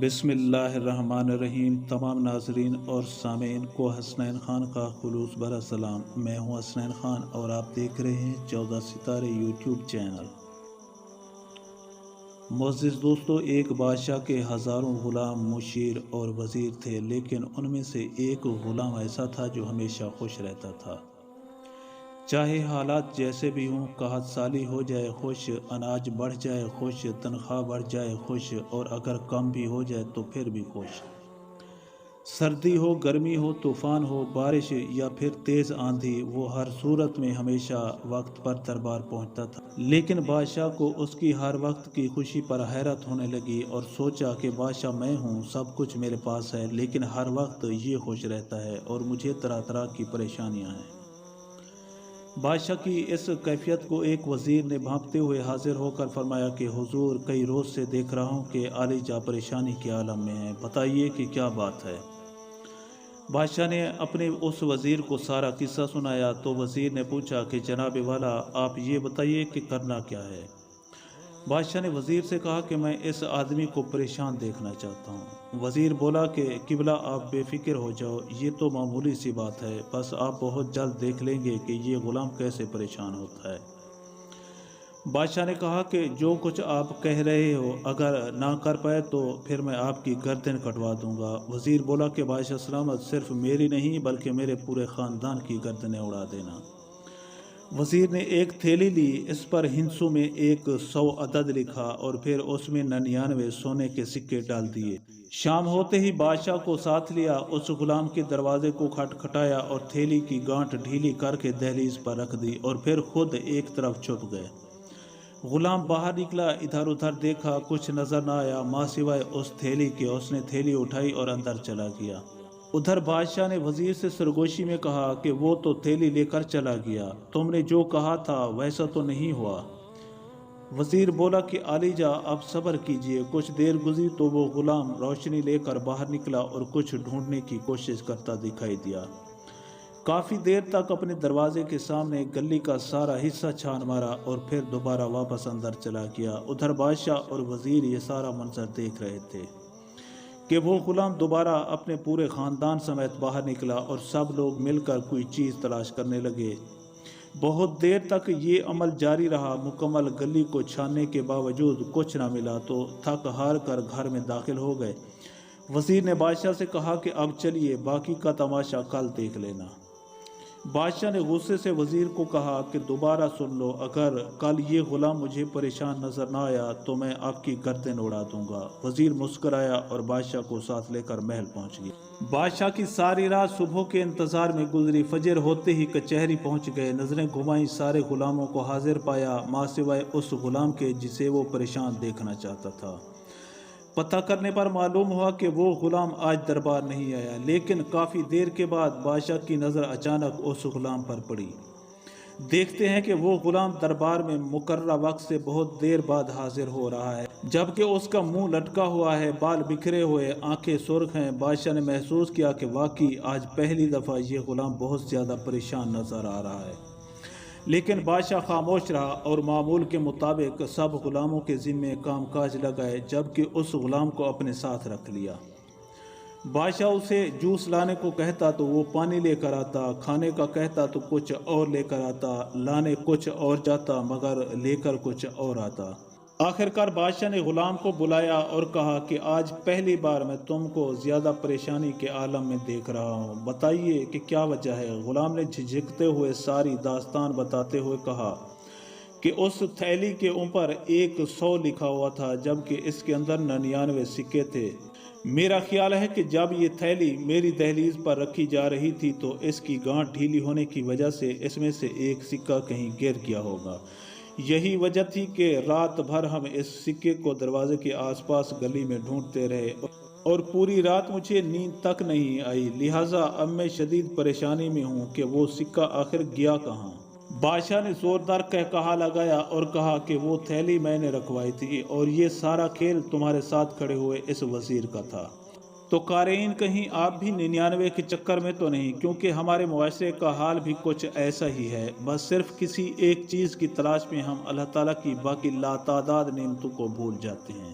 بسم اللہ الرحمن الرحیم۔ تمام ناظرین اور سامعین کو حسنین خان کا خلوص بھرا سلام۔ میں ہوں حسنین خان اور آپ دیکھ رہے ہیں 14 ستارے یوٹیوب چینل۔ معزز دوستو، ایک بادشاہ کے ہزاروں غلام، مشیر اور وزیر تھے، لیکن ان میں سے ایک غلام ایسا تھا جو ہمیشہ خوش رہتا تھا۔ چاہے حالات جیسے بھی ہوں، قحط سالی ہو جائے خوش، اناج بڑھ جائے خوش، تنخواہ بڑھ جائے خوش، اور اگر کم بھی ہو جائے تو پھر بھی خوش۔ سردی ہو، گرمی ہو، طوفان ہو، بارش یا پھر تیز آندھی، وہ ہر صورت میں ہمیشہ وقت پر دربار پہنچتا تھا۔ لیکن بادشاہ کو اس کی ہر وقت کی خوشی پر حیرت ہونے لگی اور سوچا کہ بادشاہ میں ہوں، سب کچھ میرے پاس ہے، لیکن ہر وقت یہ خوش رہتا ہے اور مجھے طرح طرح کی پریشانیاں ہیں۔ بادشاہ کی اس کیفیت کو ایک وزیر نے بھانپتے ہوئے حاضر ہو کر فرمایا کہ حضور، کئی روز سے دیکھ رہا ہوں کہ عالی جاں پریشانی کے عالم میں ہیں، بتائیے کہ کیا بات ہے۔ بادشاہ نے اپنے اس وزیر کو سارا قصہ سنایا تو وزیر نے پوچھا کہ جناب والا، آپ یہ بتائیے کہ کرنا کیا ہے۔ بادشاہ نے وزیر سے کہا کہ میں اس آدمی کو پریشان دیکھنا چاہتا ہوں۔ وزیر بولا کہ قبلہ، آپ بے فکر ہو جاؤ، یہ تو معمولی سی بات ہے، بس آپ بہت جلد دیکھ لیں گے کہ یہ غلام کیسے پریشان ہوتا ہے۔ بادشاہ نے کہا کہ جو کچھ آپ کہہ رہے ہو، اگر نہ کر پائے تو پھر میں آپ کی گردن کٹوا دوں گا۔ وزیر بولا کہ بادشاہ سلامت، صرف میری نہیں بلکہ میرے پورے خاندان کی گردنیں اڑا دینا۔ وزیر نے ایک تھیلی لی، اس پر ہندسوں میں 100 عدد لکھا اور پھر اس میں 99 سونے کے سکے ڈال دیے۔ شام ہوتے ہی بادشاہ کو ساتھ لیا، اس غلام کے دروازے کو کھٹکھٹایا اور تھیلی کی گانٹھ ڈھیلی کر کے دہلیز پر رکھ دی اور پھر خود ایک طرف چھپ گئے۔ غلام باہر نکلا، ادھر ادھر دیکھا، کچھ نظر نہ آیا ماں سوائے اس تھیلی کے۔ اس نے تھیلی اٹھائی اور اندر چلا گیا۔ ادھر بادشاہ نے وزیر سے سرگوشی میں کہا کہ وہ تو تھیلی لے کر چلا گیا، تم نے جو کہا تھا ویسا تو نہیں ہوا۔ وزیر بولا کہ عالی جاں، اب صبر کیجئے۔ کچھ دیر گزری تو وہ غلام روشنی لے کر باہر نکلا اور کچھ ڈھونڈنے کی کوشش کرتا دکھائی دیا۔ کافی دیر تک اپنے دروازے کے سامنے گلی کا سارا حصہ چھان مارا اور پھر دوبارہ واپس اندر چلا گیا۔ ادھر بادشاہ اور وزیر یہ سارا منظر دیکھ رہے تھے کہ وہ غلام دوبارہ اپنے پورے خاندان سمیت باہر نکلا اور سب لوگ مل کر کوئی چیز تلاش کرنے لگے۔ بہت دیر تک یہ عمل جاری رہا۔ مکمل گلی کو چھاننے کے باوجود کچھ نہ ملا تو تھک ہار کر گھر میں داخل ہو گئے۔ وزیر نے بادشاہ سے کہا کہ اب چلیے، باقی کا تماشا کل دیکھ لینا۔ بادشاہ نے غصے سے وزیر کو کہا کہ دوبارہ سن لو، اگر کل یہ غلام مجھے پریشان نظر نہ آیا تو میں آپ کی گردن اڑا دوں گا۔ وزیر مسکرایا اور بادشاہ کو ساتھ لے کر محل پہنچ گیا۔ بادشاہ کی ساری رات صبح کے انتظار میں گزری۔ فجر ہوتے ہی کچہری پہنچ گئے، نظریں گھمائیں، سارے غلاموں کو حاضر پایا ماں سوائے اس غلام کے جسے وہ پریشان دیکھنا چاہتا تھا۔ پتہ کرنے پر معلوم ہوا کہ وہ غلام آج دربار نہیں آیا، لیکن کافی دیر کے بعد بادشاہ کی نظر اچانک اس غلام پر پڑی۔ دیکھتے ہیں کہ وہ غلام دربار میں مقررہ وقت سے بہت دیر بعد حاضر ہو رہا ہے، جبکہ اس کا منہ لٹکا ہوا ہے، بال بکھرے ہوئے، آنکھیں سرخ ہیں۔ بادشاہ نے محسوس کیا کہ واقعی آج پہلی دفعہ یہ غلام بہت زیادہ پریشان نظر آ رہا ہے، لیکن بادشاہ خاموش رہا اور معمول کے مطابق سب غلاموں کے ذمے کام کاج لگائے، جبکہ اس غلام کو اپنے ساتھ رکھ لیا۔ بادشاہ اسے جوس لانے کو کہتا تو وہ پانی لے کر آتا، کھانے کا کہتا تو کچھ اور لے کر آتا، لانے کچھ اور جاتا مگر لے کر کچھ اور آتا۔ آخرکار بادشاہ نے غلام کو بلایا اور کہا کہ آج پہلی بار میں تم کو زیادہ پریشانی کے عالم میں دیکھ رہا ہوں، بتائیے کہ کیا وجہ ہے۔ غلام نے جھجکتے ہوئے ساری داستان بتاتے ہوئے کہا کہ اس تھیلی کے اوپر 100 لکھا ہوا تھا، جبکہ اس کے اندر 99 سکے تھے۔ میرا خیال ہے کہ جب یہ تھیلی میری دہلیز پر رکھی جا رہی تھی تو اس کی گانٹھ ڈھیلی ہونے کی وجہ سے اس میں سے ایک سکہ کہیں گر گیا ہوگا۔ یہی وجہ تھی کہ رات بھر ہم اس سکے کو دروازے کے آس پاس گلی میں ڈھونڈتے رہے اور پوری رات مجھے نیند تک نہیں آئی، لہٰذا اب میں شدید پریشانی میں ہوں کہ وہ سکہ آخر گیا کہاں۔ بادشاہ نے زوردار قہقہا لگایا اور کہا کہ وہ تھیلی میں نے رکھوائی تھی اور یہ سارا کھیل تمہارے ساتھ کھڑے ہوئے اس وزیر کا تھا۔ تو قارئین، کہیں آپ بھی 99 کے چکر میں تو نہیں؟ کیونکہ ہمارے معاشرے کا حال بھی کچھ ایسا ہی ہے، بس صرف کسی ایک چیز کی تلاش میں ہم اللہ تعالیٰ کی باقی لاتعداد نعمتوں کو بھول جاتے ہیں